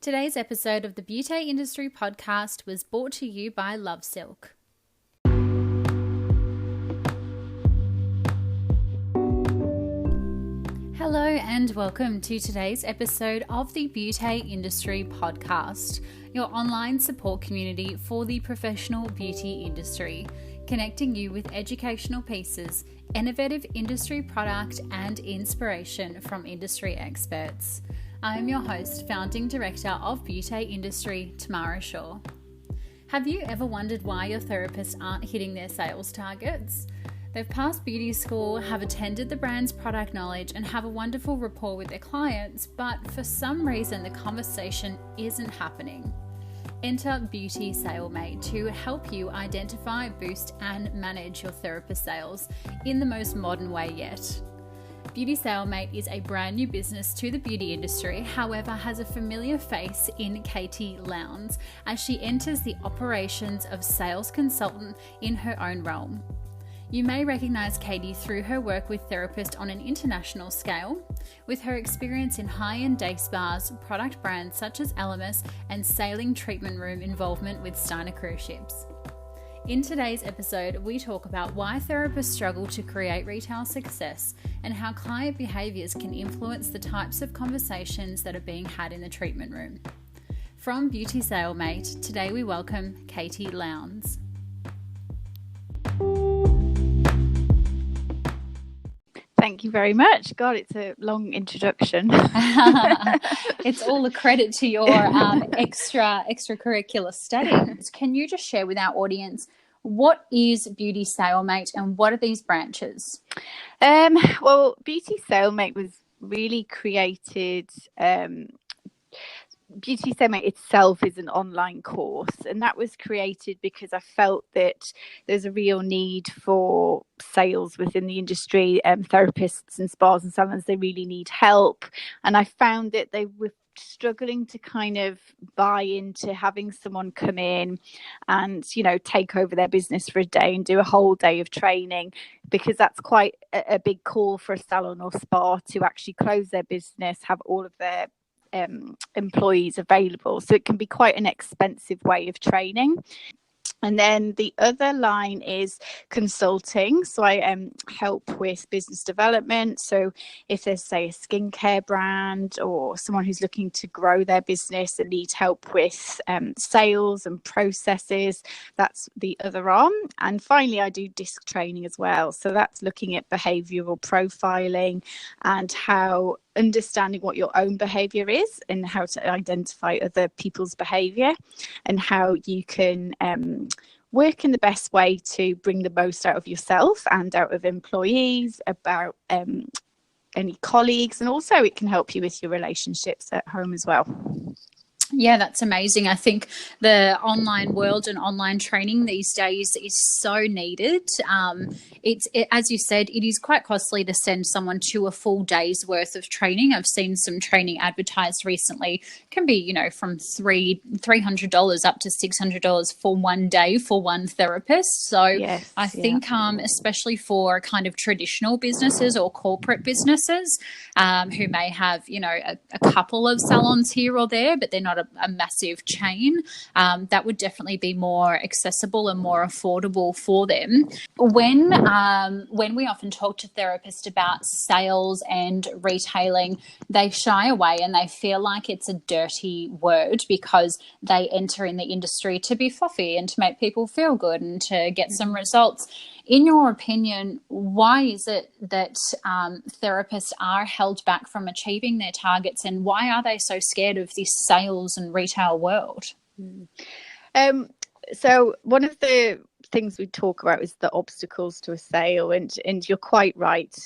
Today's episode of the Beauty Industry Podcast was brought to you by Love Silk. Hello and welcome to today's episode of the Beauty Industry Podcast, your online support community for the professional beauty industry, connecting you with educational pieces, innovative industry product and inspiration from industry experts. I am your host, founding director of Beauty Industry, Tamara Shaw. Have you ever wondered why your therapists aren't hitting their sales targets? They've passed beauty school, have attended the brand's product knowledge, and have a wonderful rapport with their clients, but for some reason the conversation isn't happening. Enter Beauty SaleMate to help you identify, boost, and manage your therapist sales in the most modern way yet. Beauty SaleMate is a brand new business to the beauty industry, however has a familiar face in Katie Lowndes as she enters the operations of sales consultant in her own realm. You may recognise Katie through her work with therapists on an international scale, with her experience in high-end day spas, product brands such as Elemis, and sailing treatment room involvement with Steiner cruise ships. In today's episode, we talk about why therapists struggle to create retail success and how client behaviours can influence the types of conversations that are being had in the treatment room. From Beauty SaleMate, today we welcome Katie Lowndes. Thank you very much. God, it's a long introduction. It's all a credit to your extracurricular studies. Can you just share with our audience what is Beauty SaleMate and what are these branches? Well, Beauty SaleMate was really created. Beauty SaleMate itself is an online course, and that was created because I felt that there's a real need for sales within the industry. Therapists and spas and salons, they really need help, and I found that they were struggling to kind of buy into having someone come in and, you know, take over their business for a day and do a whole day of training, because that's quite a big call for a salon or spa to actually close their business, have all of their employees available. So it can be quite an expensive way of training. And then the other line is consulting. So I help with business development. So if there's, say, a skincare brand or someone who's looking to grow their business and needs help with sales and processes, that's the other arm. And finally, I do disc training as well. So that's looking at behavioural profiling and how understanding what your own behaviour is and how to identify other people's behaviour and how you can work in the best way to bring the most out of yourself and out of employees, about any colleagues, and also it can help you with your relationships at home as well. Yeah, that's amazing. I think the online world and online training these days is so needed. As you said, it is quite costly to send someone to a full day's worth of training. I've seen some training advertised recently. It can be, you know, from $300 up to $600 for one day for one therapist. So yes, I think, especially for kind of traditional businesses or corporate businesses who may have, you know, a couple of salons here or there, but they're not a massive chain, that would definitely be more accessible and more affordable for them. When we often talk to therapists about sales and retailing, they shy away and they feel like it's a dirty word because they enter in the industry to be fluffy and to make people feel good and to get some results. In your opinion, why is it that therapists are held back from achieving their targets, and why are they so scared of this sales and retail world? So one of the things we talk about is the obstacles to a sale, and you're quite right.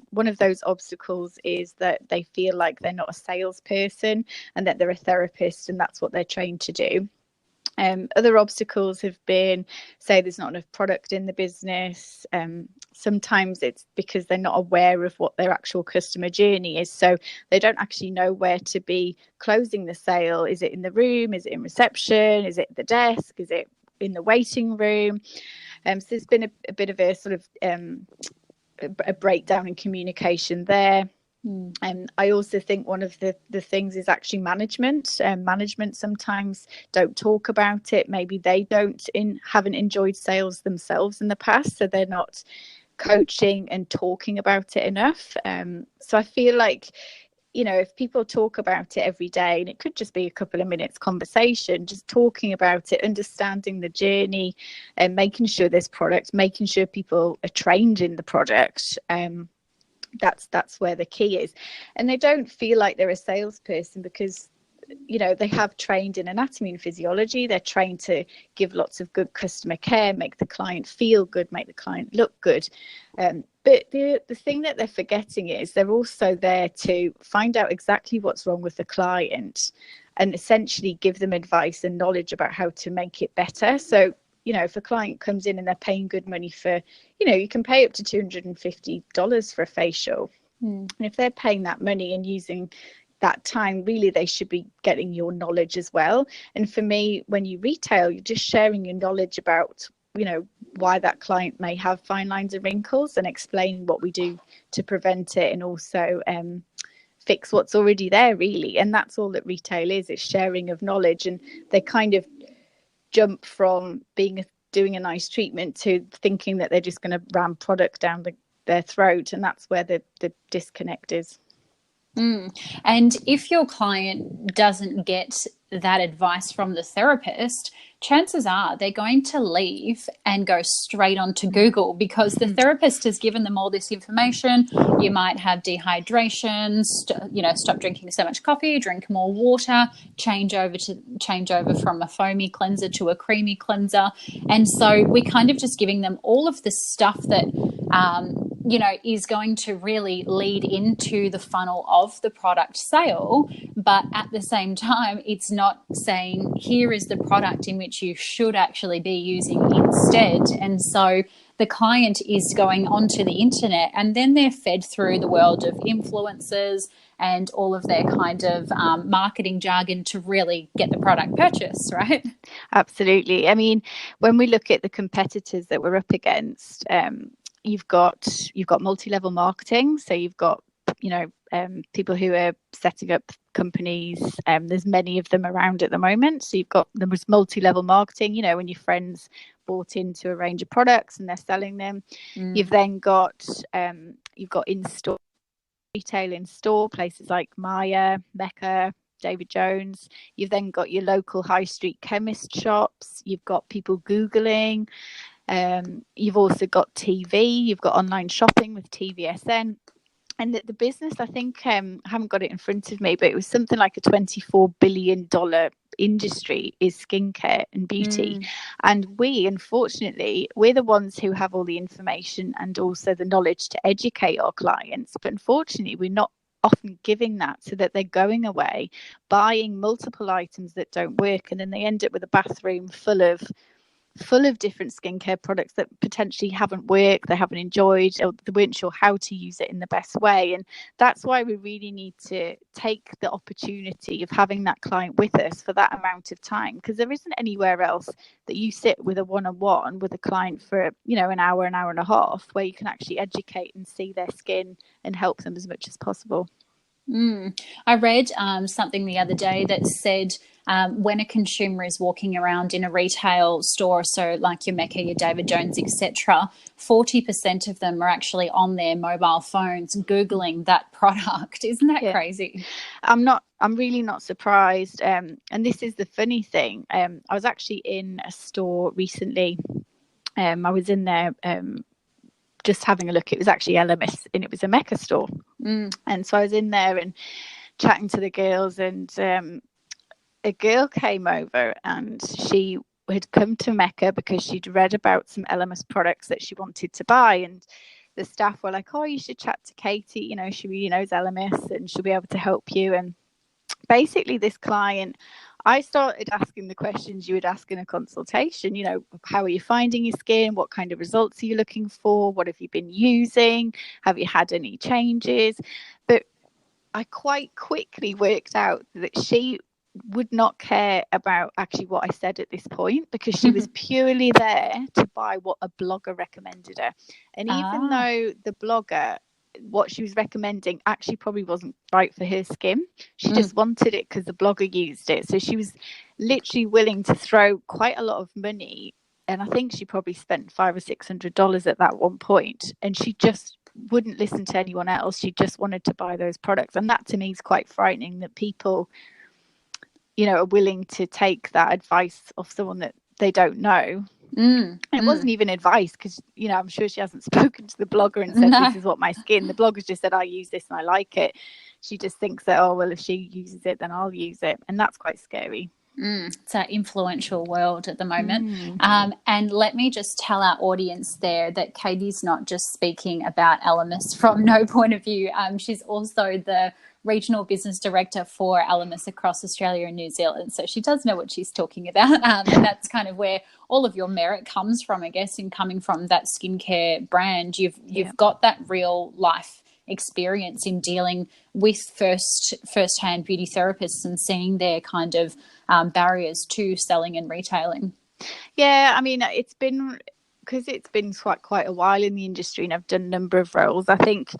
One of those obstacles is that they feel like they're not a salesperson and that they're a therapist and that's what they're trained to do. Other obstacles have been, say, there's not enough product in the business. Sometimes it's because they're not aware of what their actual customer journey is. So they don't actually know where to be closing the sale. Is it in the room? Is it in reception? Is it at the desk? Is it in the waiting room? So there's been a bit of a sort of a breakdown in communication there. And I also think one of the things is actually management. Management sometimes don't talk about it. Maybe they haven't enjoyed sales themselves in the past, so they're not coaching and talking about it enough. So I feel like, if people talk about it every day, and it could just be a couple of minutes conversation, just talking about it, understanding the journey, and making sure there's product, making sure people are trained in the product. That's where the key is. And they don't feel like they're a salesperson because they have trained in anatomy and physiology. They're trained to give lots of good customer care, make the client feel good, make the client look good. But the thing that they're forgetting is they're also there to find out exactly what's wrong with the client and essentially give them advice and knowledge about how to make it better. So if a client comes in and they're paying good money for, you can pay up to $250 for a facial. And if they're paying that money and using that time, really they should be getting your knowledge as well. And for me, when you retail, you're just sharing your knowledge about, why that client may have fine lines and wrinkles, and explaining what we do to prevent it, and also fix what's already there, really. And that's all that retail is, it's sharing of knowledge. And they kind of jump from doing a nice treatment to thinking that they're just going to ram product down their throat, and that's where the disconnect is. And if your client doesn't get that advice from the therapist, chances are they're going to leave and go straight onto Google, because the therapist has given them all this information. You might have dehydration, stop drinking so much coffee, drink more water, change over from a foamy cleanser to a creamy cleanser. And so we're kind of just giving them all of the stuff that is going to really lead into the funnel of the product sale. But at the same time, it's not saying here is the product in which you should actually be using instead. And so the client is going onto the internet, and then they're fed through the world of influencers and all of their kind of marketing jargon to really get the product purchased, right? Absolutely. I mean, when we look at the competitors that we're up against, you've got multi-level marketing. So you've got people who are setting up companies. There's many of them around at the moment. So you've got there's multi-level marketing. When your friends bought into a range of products and they're selling them. You've then got in-store retail, in-store places like Maya, Mecca, David Jones. You've then got your local high street chemist shops. You've got people Googling. You've also got TV, you've got online shopping with TVSN. And the business, I think, I haven't got it in front of me, but it was something like a $24 billion industry is skincare and beauty. And unfortunately, we're the ones who have all the information and also the knowledge to educate our clients. But unfortunately, we're not often giving that, so that they're going away, buying multiple items that don't work. And then they end up with a bathroom full of different skincare products that potentially haven't worked, they haven't enjoyed, or they weren't sure how to use it in the best way. And that's why we really need to take the opportunity of having that client with us for that amount of time, because there isn't anywhere else that you sit with a one-on-one with a client for an hour and a half, where you can actually educate and see their skin and help them as much as possible. I read something the other day that said when a consumer is walking around in a retail store, so like your Mecca, your David Jones, etc., 40% of them are actually on their mobile phones Googling that product. Isn't that crazy? I'm really not surprised. And this is the funny thing. I was actually in a store recently. I was in there just having a look. It was actually Elemis, and it was a Mecca store. And so I was in there and chatting to the girls, and a girl came over, and she had come to Mecca because she'd read about some Elemis products that she wanted to buy. And the staff were like, oh, you should chat to Katie, she really knows Elemis and she'll be able to help you. And basically this client, I started asking the questions you would ask in a consultation. How are you finding your skin? What kind of results are you looking for? What have you been using? Have you had any changes? But I quite quickly worked out that she would not care about actually what I said at this point, because she was purely there to buy what a blogger recommended her. And even though the blogger what she was recommending actually probably wasn't right for her skin. She just wanted it because the blogger used it. So she was literally willing to throw quite a lot of money, and I think she probably spent $500 or $600 at that one point, and she just wouldn't listen to anyone else. She just wanted to buy those products. And that to me is quite frightening, that people, you know, are willing to take that advice off someone that they don't know. It wasn't even advice, because, you know, I'm sure she hasn't spoken to the blogger and said, this is what my skin. The blogger's just said, I use this and I like it. She just thinks that, oh, well, if she uses it, then I'll use it. And that's quite scary. It's an influential world at the moment. And let me just tell our audience there that Katie's not just speaking about Elemis from no point of view. She's also the regional business director for Elemis across Australia and New Zealand. So she does know what she's talking about. And that's kind of where all of your merit comes from, I guess, in coming from that skincare brand. You've got that real life experience in dealing with first-hand beauty therapists and seeing their kind of barriers to selling and retailing. Yeah, I mean, it's been quite a while in the industry, and I've done a number of roles. I think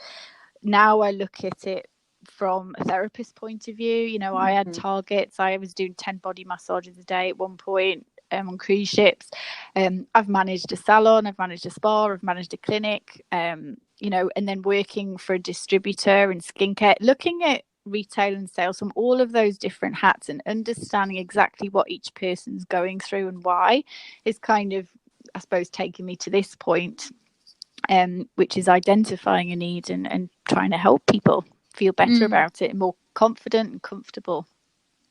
now I look at it from a therapist point of view. You know, I had targets. I was doing 10 body massages a day at one point on cruise ships. I've managed a salon, I've managed a spa, I've managed a clinic, you know, and then working for a distributor in skincare, looking at retail and sales from all of those different hats and understanding exactly what each person's going through and why is kind of, I suppose, taking me to this point, which is identifying a need and trying to help people feel better about it and more confident and comfortable.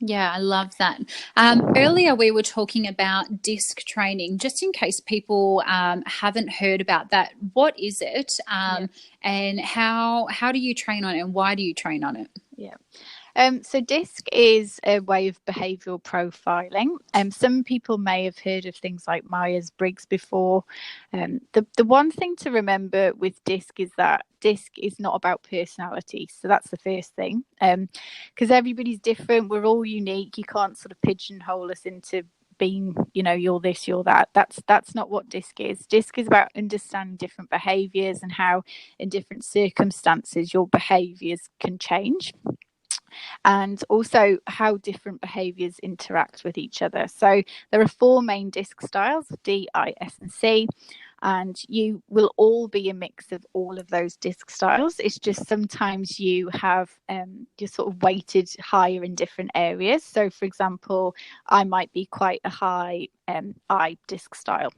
Yeah, I love that. Earlier we were talking about disc training, just in case people haven't heard about that. What is it, and how do you train on it, and why do you train on it? Yeah. So DISC is a way of behavioural profiling. Some people may have heard of things like Myers-Briggs before. The one thing to remember with DISC is that DISC is not about personality. So that's the first thing. Because everybody's different. We're all unique. You can't sort of pigeonhole us into being, you know, you're this, you're that. That's not what DISC is. DISC is about understanding different behaviours and how in different circumstances your behaviours can change. And also how different behaviours interact with each other. So there are 4 main DISC styles, D, I, S and C, and you will all be a mix of all of those DISC styles. It's just sometimes you have you're sort of weighted higher in different areas. So for example, I might be quite a high I DISC style.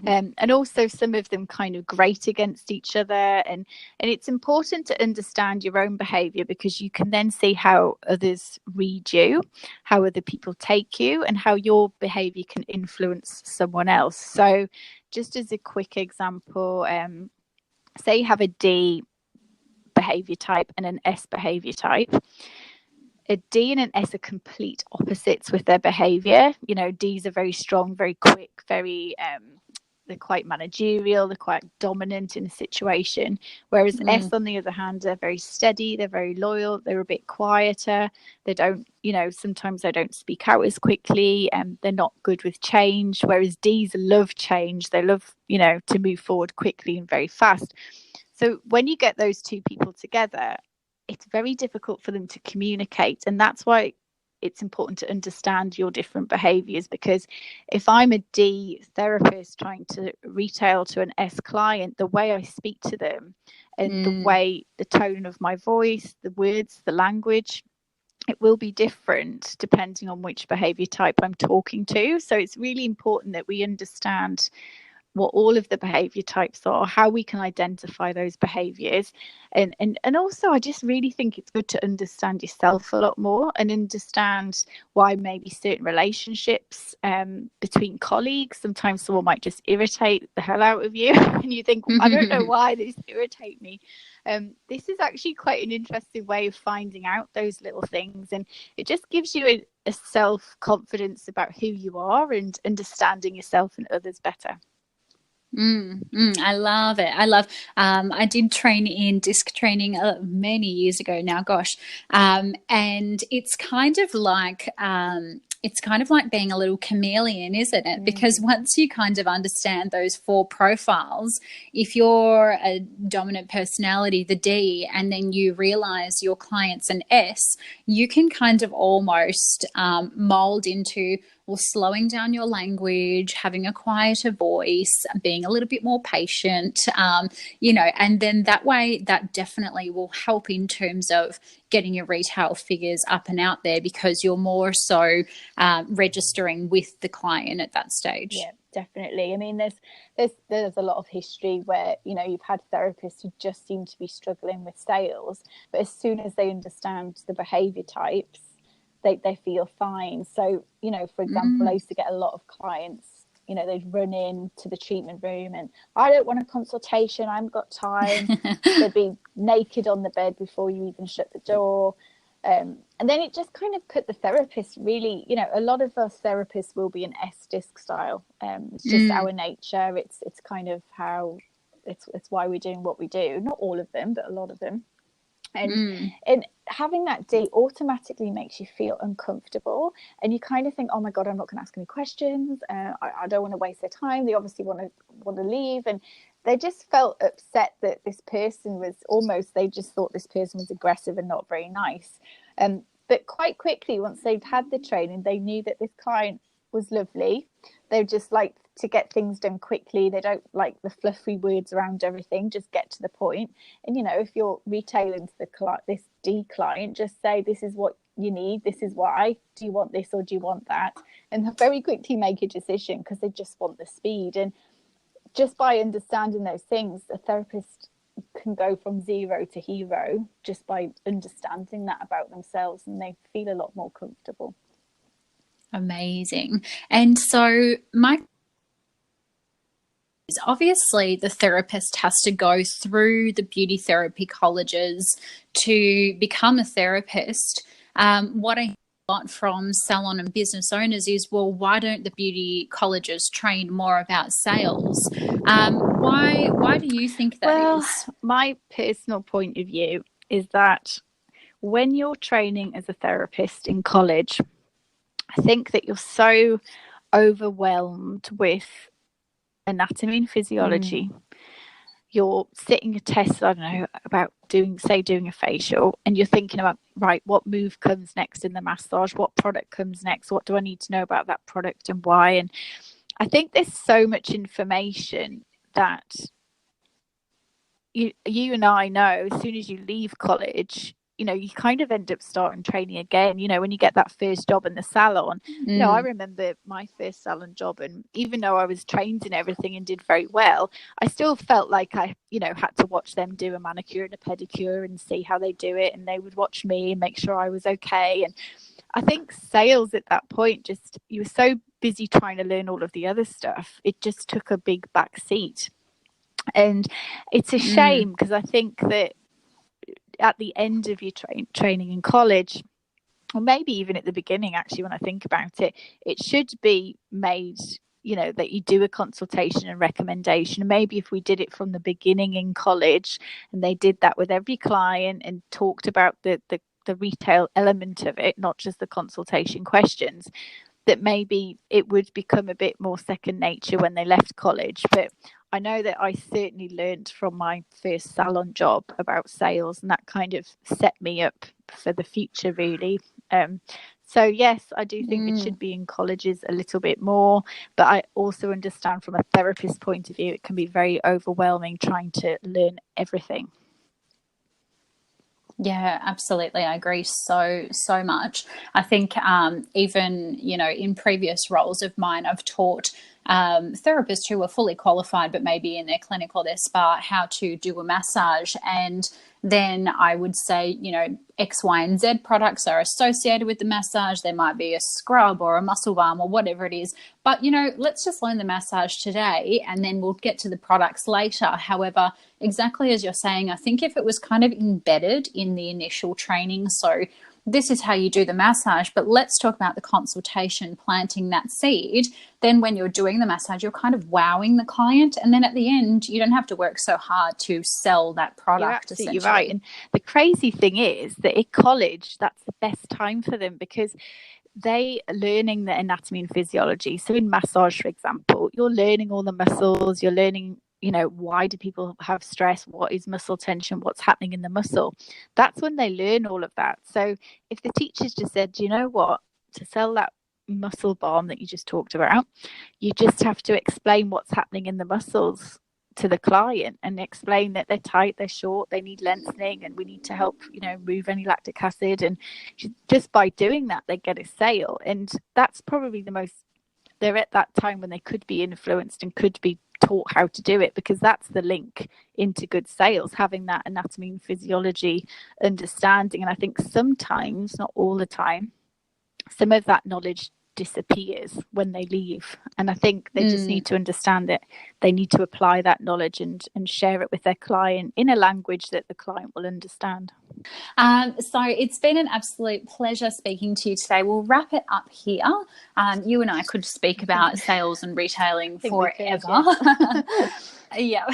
And also some of them kind of grate against each other, and it's important to understand your own behavior, because you can then see how others read you, how other people take you, and how your behavior can influence someone else. So just as a quick example, say you have a D behavior type and an S behavior type. A D and an S are complete opposites with their behavior. You know, Ds are very strong, very quick, very they're quite managerial, they're quite dominant in a situation. Whereas S, on the other hand, they're very steady, they're very loyal, they're a bit quieter. They don't, you know, sometimes they don't speak out as quickly, and they're not good with change. Whereas Ds love change, they love, you know, to move forward quickly and very fast. So when you get those two people together, it's very difficult for them to communicate. And that's why it's important to understand your different behaviors, because if I'm a D therapist trying to retail to an S client, the way I speak to them and the tone of my voice, the words, the language, it will be different depending on which behavior type I'm talking to. So it's really important that we understand what all of the behavior types are, how we can identify those behaviors. And also, I just really think it's good to understand yourself a lot more and understand why maybe certain relationships between colleagues, sometimes someone might just irritate the hell out of you and you think, I don't know why this irritate me. This is actually quite an interesting way of finding out those little things, and it just gives you a self-confidence about who you are and understanding yourself and others better. I love it. I did train in disc training many years ago now, gosh. And it's kind of like it's kind of like being a little chameleon, isn't it? Because once you kind of understand those 4 profiles, if you're a dominant personality, the D, and then you realize your client's an S, you can kind of almost mold into, well, slowing down your language, having a quieter voice, being a little bit more patient, and then that way that definitely will help in terms of getting your retail figures up and out there, because you're more so registering with the client at that stage. Yeah, definitely. I mean, there's a lot of history where, you've had therapists who just seem to be struggling with sales, but as soon as they understand the behavior types, they feel fine. So, for example, I used to get a lot of clients, they'd run in to the treatment room and, I don't want a consultation, I haven't got time. They'd be naked on the bed before you even shut the door. And then it just kind of put the therapist really, a lot of us therapists will be an S disc style. It's just our nature. It's kind of how, it's why we're doing what we do. Not all of them, but a lot of them. And having that D automatically makes you feel uncomfortable, and you kind of think, oh my God, I'm not going to ask any questions. I don't want to waste their time. They obviously want to leave. And they just felt upset that this person was they just thought this person was aggressive and not very nice. But quite quickly, once they've had the training, they knew that this client was lovely. They just like to get things done quickly. They don't like the fluffy words around everything. Just get to the point. And if you're retailing to this D client, just say, this is what you need, this is why. Do you want this or do you want that? And they'll very quickly make a decision, because they just want the speed. And just by understanding those things, a therapist can go from 0 to hero just by understanding that about themselves, and they feel a lot more comfortable. Amazing. And so obviously the therapist has to go through the beauty therapy colleges to become a therapist. What I got from salon and business owners is, well, why don't the beauty colleges train more about sales? Why do you think that is? My personal point of view is that when you're training as a therapist in college, I think that you're so overwhelmed with anatomy and physiology. You're sitting a test, I don't know, about doing a facial, and you're thinking about, right, what move comes next in the massage, what product comes next, what do I need to know about that product and why? And I think there's so much information that you and I know, as soon as you leave college, you kind of end up starting training again, when you get that first job in the salon. I remember my first salon job, and even though I was trained in everything and did very well, I still felt like I, had to watch them do a manicure and a pedicure and see how they do it. And they would watch me and make sure I was okay. And I think sales at that point, just, you were so busy trying to learn all of the other stuff, it just took a big back seat. And it's a shame, because I think that at the end of your training in college, or maybe even at the beginning, actually, when I think about it, it should be made, that you do a consultation and recommendation. Maybe if we did it from the beginning in college, and they did that with every client and talked about the retail element of it, not just the consultation questions, that maybe it would become a bit more second nature when they left college. But I know that I certainly learned from my first salon job about sales, and that kind of set me up for the future, really. So yes, I do think it should be in colleges a little bit more, but I also understand from a therapist point of view, it can be very overwhelming trying to learn everything. Yeah, absolutely. I agree so much. I think even, in previous roles of mine, I've taught therapists who are fully qualified, but maybe in their clinic or their spa, how to do a massage. And then I would say, X, Y, and Z products are associated with the massage. There might be a scrub or a muscle balm or whatever it is. But, let's just learn the massage today, and then we'll get to the products later. However, exactly as you're saying, I think if it was kind of embedded in the initial training, so this is how you do the massage, but let's talk about the consultation, planting that seed. Then when you're doing the massage, you're kind of wowing the client. And then at the end, you don't have to work so hard to sell that product. You're absolutely right. And the crazy thing is that at college, that's the best time for them, because they are learning the anatomy and physiology. So in massage, for example, you're learning all the muscles, you're learning, why do people have stress? What is muscle tension? What's happening in the muscle? That's when they learn all of that. So if the teachers just said, you know what, to sell that muscle balm that you just talked about, you just have to explain what's happening in the muscles to the client and explain that they're tight, they're short, they need lengthening, and we need to help, remove any lactic acid. And just by doing that, they get a sale. And that's probably they're at that time when they could be influenced and could be taught how to do it, because that's the link into good sales, having that anatomy and physiology understanding. And I think sometimes, not all the time, some of that knowledge disappears when they leave, and I think they just need to understand that they need to apply that knowledge and share it with their client in a language that the client will understand. So it's been an absolute pleasure speaking to you today. We'll wrap it up here. You and I could speak about sales and retailing forever. Yeah,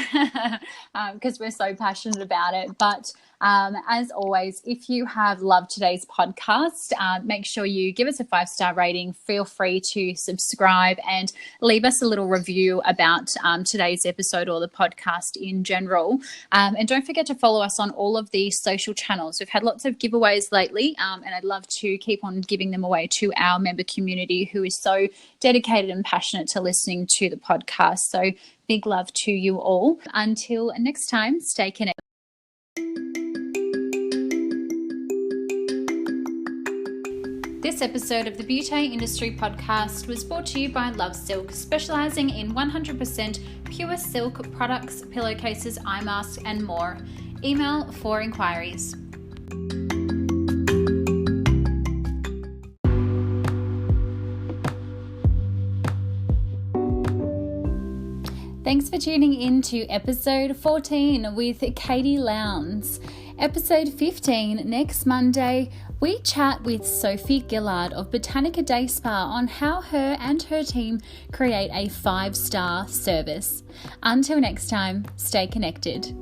because we're so passionate about it. But as always, if you have loved today's podcast, make sure you give us a 5-star rating. Feel free to subscribe and leave us a little review about today's episode or the podcast in general. And don't forget to follow us on all of the social channels. We've had lots of giveaways lately, and I'd love to keep on giving them away to our member community who is so dedicated and passionate to listening to the podcast. So big love to you all. Until next time, stay connected. This episode of the Beauty Industry Podcast was brought to you by Love Silk, specialising in 100% pure silk products, pillowcases, eye masks and more. Email for inquiries. Thanks for tuning in to episode 14 with Katie Lowndes. Episode 15 next Monday, we chat with Sophie Gillard of Botanica Day Spa on how her and her team create a 5-star service. Until next time, stay connected.